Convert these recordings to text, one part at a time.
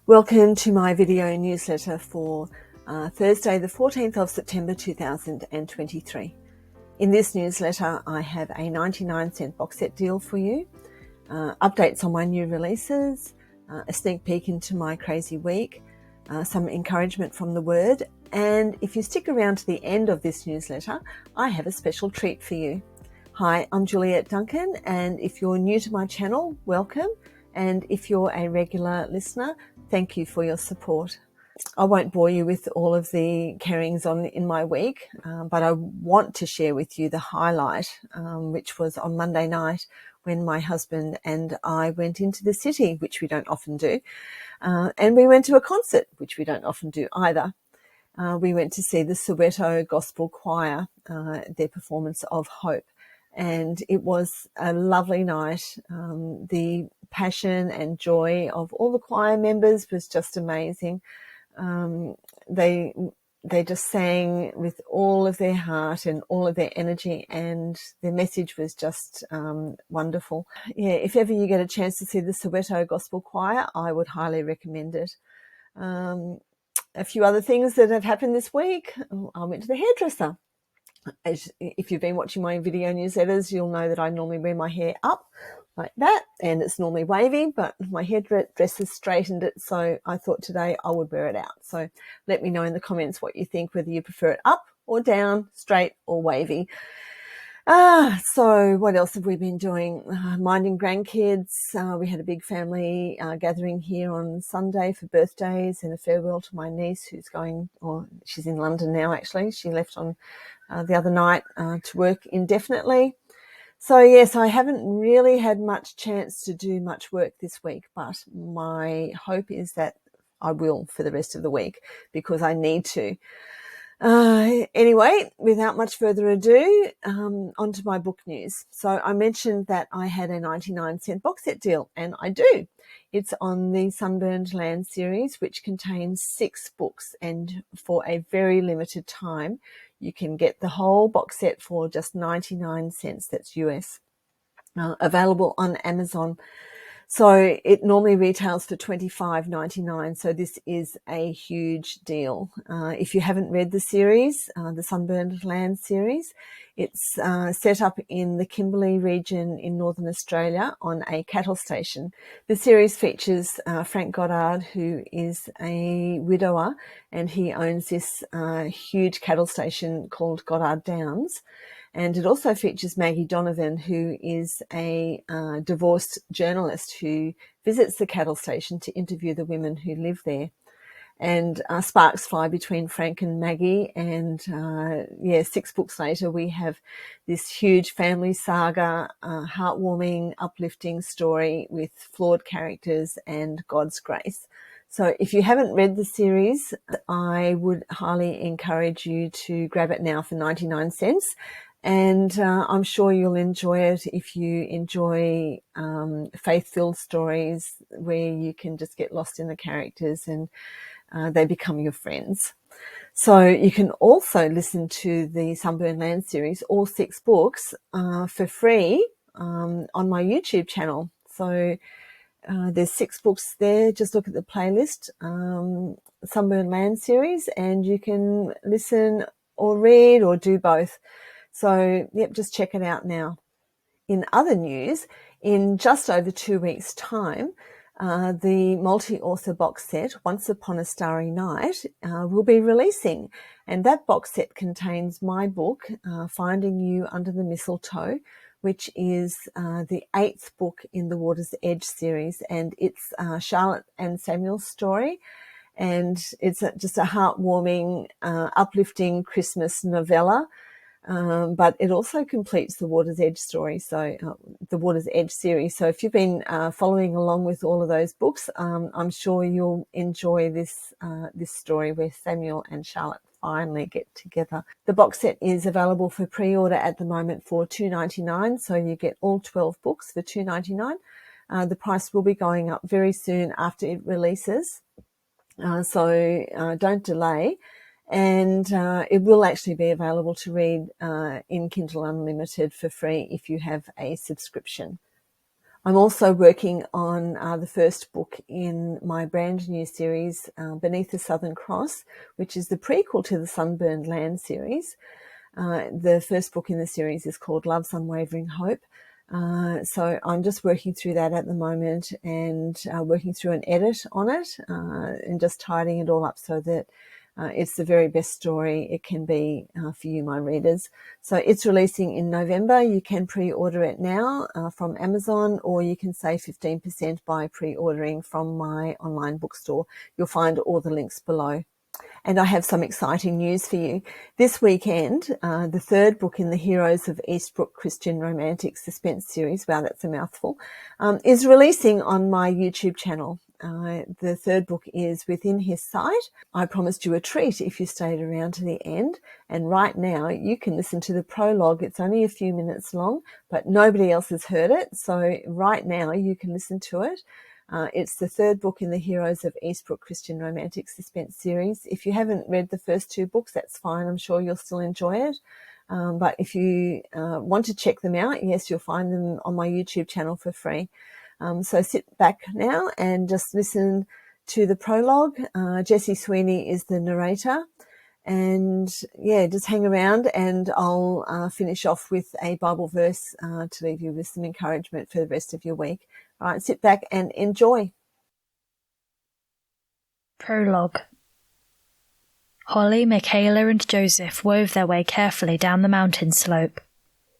Welcome to my video newsletter for Thursday the 14th of September 2023. In this newsletter I have a 99-cent box set deal for you, updates on my new releases, a sneak peek into my crazy week, some encouragement from the Word, and if you stick around to the end of this newsletter I have a special treat for you. Hi, I'm Juliette Duncan, and if you're new to my channel, welcome, and if you're a regular listener, thank you for your support. I won't bore you with all of the carryings on in my week, but I want to share with you the highlight, which was on Monday night when my husband and I went into the city, which we don't often do, and we went to a concert, which we don't often do either. We went to see the Soweto Gospel Choir, their performance of Hope. And it was a lovely night. The passion and joy of all the choir members was just amazing. They just sang with all of their heart and all of their energy, and their message was just wonderful. Yeah, if ever you get a chance to see the Soweto Gospel Choir, I would highly recommend it. A few other things that have happened this week. I went to the hairdresser. If you've been watching my video newsletters, you'll know that I normally wear my hair up like that, and it's normally wavy, but my hairdresser straightened it, so I thought today I would wear it out. So let me know in the comments what you think, whether you prefer it up or down, straight or wavy. So what else have we been doing? Minding grandkids. We had a big family gathering here on Sunday for birthdays and a farewell to my niece who's going, or she's in London now actually. She left on the other night to work indefinitely. So yes, I haven't really had much chance to do much work this week, but my hope is that I will for the rest of the week because I need to. Anyway, without much further ado, on to my book news. So I mentioned that I had a 99-cent box set deal, and I do. It's on the Sunburned Land series, which contains 6 books, and for a very limited time, you can get the whole box set for just 99 cents. That's US. Available on Amazon. So it normally retails for $25.99. So this is a huge deal. If you haven't read the series, the Sunburned Land series, it's set up in the Kimberley region in Northern Australia on a cattle station. The series features Frank Goddard, who is a widower, and he owns this huge cattle station called Goddard Downs. And it also features Maggie Donovan, who is a divorced journalist who visits the cattle station to interview the women who live there. And sparks fly between Frank and Maggie. And 6 books later, we have this huge family saga, heartwarming, uplifting story with flawed characters and God's grace. So if you haven't read the series, I would highly encourage you to grab it now for 99 cents. And I'm sure you'll enjoy it if you enjoy faith-filled stories where you can just get lost in the characters and they become your friends. So you can also listen to the Sunburned Land series, all 6 books, for free on my YouTube channel. So there's 6 books there. Just look at the playlist, Sunburned Land series, and you can listen or read or do both. So, yep, just check it out now. In other news, in just over 2 weeks' time, the multi-author box set, Once Upon a Starry Night, will be releasing. And that box set contains my book, Finding You Under the Mistletoe, which is the 8th book in the Water's Edge series. And it's Charlotte and Samuel's story. And it's just a heartwarming, uplifting Christmas novella. But it also completes the Water's Edge story, so the Water's Edge series. So if you've been following along with all of those books, I'm sure you'll enjoy this story where Samuel and Charlotte finally get together. The box set is available for pre-order at the moment for $2.99, so you get all 12 books for $2.99. The price will be going up very soon after it releases, so don't delay. And it will actually be available to read in Kindle Unlimited for free if you have a subscription. I'm also working on the first book in my brand new series, Beneath the Southern Cross, which is the prequel to the Sunburned Land series. The first book in the series is called Love's Unwavering Hope. So I'm just working through that at the moment and working through an edit on it and just tidying it all up so that it's the very best story it can be for you, my readers. So it's releasing in November. You can pre-order it now from Amazon, or you can save 15% by pre-ordering from my online bookstore. You'll find all the links below. And I have some exciting news for you. This weekend, the third book in the Heroes of Eastbrook Christian Romantic Suspense series, wow, that's a mouthful, is releasing on my YouTube channel. The third book is Within His Sight. I promised you a treat if you stayed around to the end. And right now you can listen to the prologue. It's only a few minutes long, but nobody else has heard it. So right now you can listen to it. It's the third book in the Heroes of Eastbrook Christian Romantic Suspense series. If you haven't read the first two books, that's fine. I'm sure you'll still enjoy it. But if you want to check them out, yes, you'll find them on my YouTube channel for free. So sit back now and just listen to the prologue. Jessie Sweeney is the narrator. And yeah, just hang around and I'll finish off with a Bible verse to leave you with some encouragement for the rest of your week. All right, sit back and enjoy. Prologue. Holly, Michaela and Joseph wove their way carefully down the mountain slope.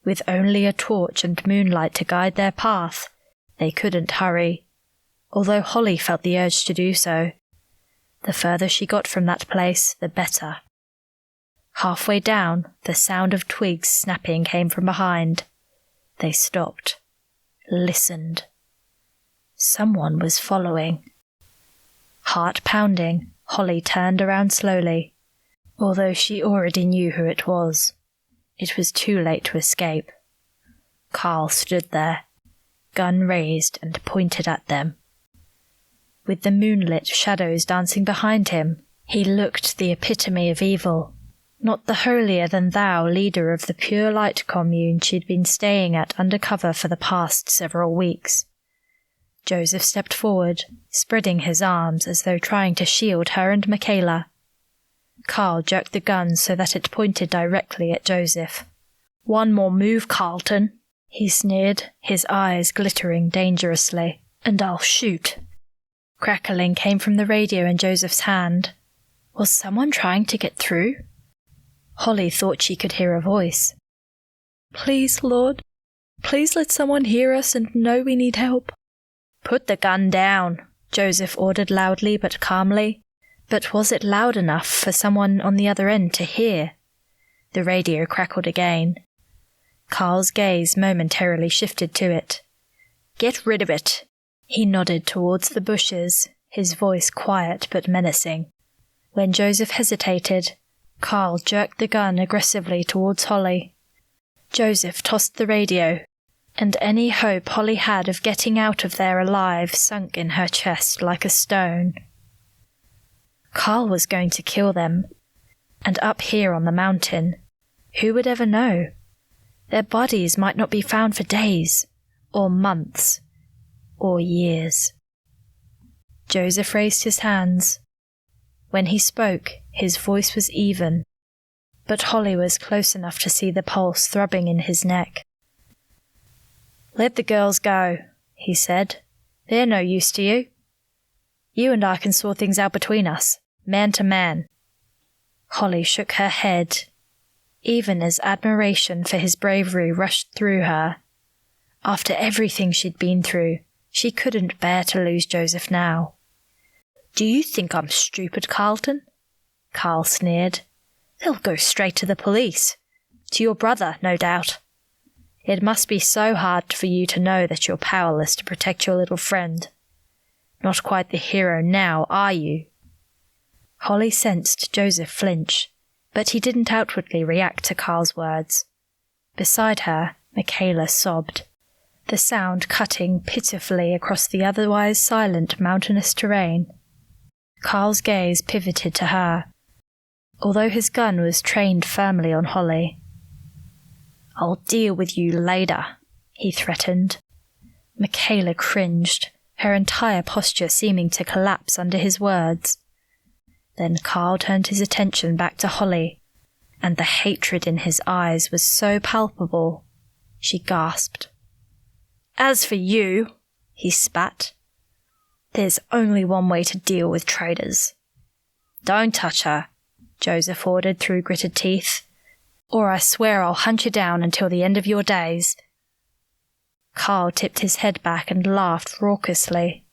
With only a torch and moonlight to guide their path, they couldn't hurry, although Holly felt the urge to do so. The further she got from that place, the better. Halfway down, the sound of twigs snapping came from behind. They stopped, listened. Someone was following. Heart pounding, Holly turned around slowly, although she already knew who it was. It was too late to escape. Carl stood there, gun raised and pointed at them. With the moonlit shadows dancing behind him, he looked the epitome of evil, not the holier-than-thou leader of the Pure Light commune she'd been staying at undercover for the past several weeks. Joseph stepped forward, spreading his arms as though trying to shield her and Michaela. Carl jerked the gun so that it pointed directly at Joseph. "One more move, Carlton," he sneered, his eyes glittering dangerously, "and I'll shoot." Crackling came from the radio in Joseph's hand. Was someone trying to get through? Holly thought she could hear a voice. "Please, Lord, please let someone hear us and know we need help." "Put the gun down," Joseph ordered loudly but calmly. But was it loud enough for someone on the other end to hear? The radio crackled again. Carl's gaze momentarily shifted to it. "Get rid of it." He nodded towards the bushes, his voice quiet but menacing. When Joseph hesitated, Carl jerked the gun aggressively towards Holly. Joseph tossed the radio, and any hope Holly had of getting out of there alive sunk in her chest like a stone. Carl was going to kill them, and up here on the mountain, who would ever know? Their bodies might not be found for days, or months, or years. Joseph raised his hands. When he spoke, his voice was even, but Holly was close enough to see the pulse throbbing in his neck. "Let the girls go," he said. "They're no use to you. You and I can sort things out between us, man to man." Holly shook her head, even as admiration for his bravery rushed through her. After everything she'd been through, she couldn't bear to lose Joseph now. "Do you think I'm stupid, Carlton?" Carl sneered. "They'll go straight to the police. To your brother, no doubt. It must be so hard for you to know that you're powerless to protect your little friend. Not quite the hero now, are you?" Holly sensed Joseph flinch, but he didn't outwardly react to Carl's words. Beside her, Michaela sobbed, the sound cutting pitifully across the otherwise silent mountainous terrain. Carl's gaze pivoted to her, although his gun was trained firmly on Holly. "I'll deal with you later," he threatened. Michaela cringed, her entire posture seeming to collapse under his words. Then Carl turned his attention back to Holly, and the hatred in his eyes was so palpable. She gasped. "As for you," he spat, "there's only one way to deal with traitors." "Don't touch her," Joseph ordered through gritted teeth, "or I swear I'll hunt you down until the end of your days." Carl tipped his head back and laughed raucously,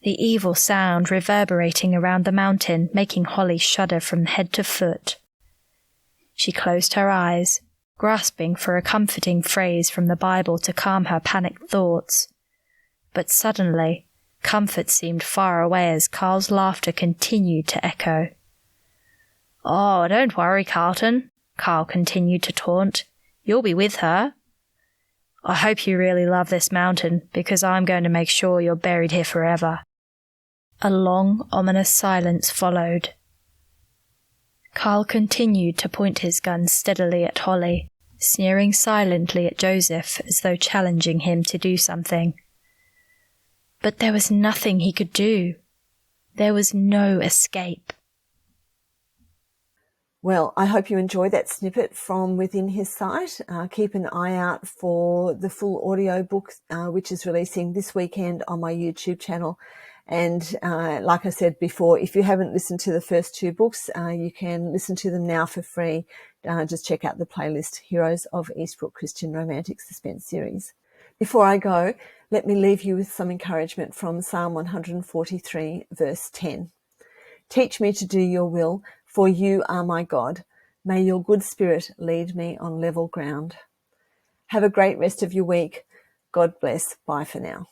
the evil sound reverberating around the mountain, making Holly shudder from head to foot. She closed her eyes, grasping for a comforting phrase from the Bible to calm her panicked thoughts. But suddenly, comfort seemed far away as Carl's laughter continued to echo. "Oh, don't worry, Carlton," Carl continued to taunt. "You'll be with her. I hope you really love this mountain, because I'm going to make sure you're buried here forever." A long, ominous silence followed. Carl continued to point his gun steadily at Holly, sneering silently at Joseph as though challenging him to do something. But there was nothing he could do. There was no escape. Well, I hope you enjoyed that snippet from within his site. Keep an eye out for the full audiobook, which is releasing this weekend on my YouTube channel. And like I said before, if you haven't listened to the first two books, you can listen to them now for free. Just check out the playlist, Heroes of Eastbrook Christian Romantic Suspense Series. Before I go, let me leave you with some encouragement from Psalm 143, verse 10. "Teach me to do your will, for you are my God. May your good spirit lead me on level ground." Have a great rest of your week. God bless. Bye for now.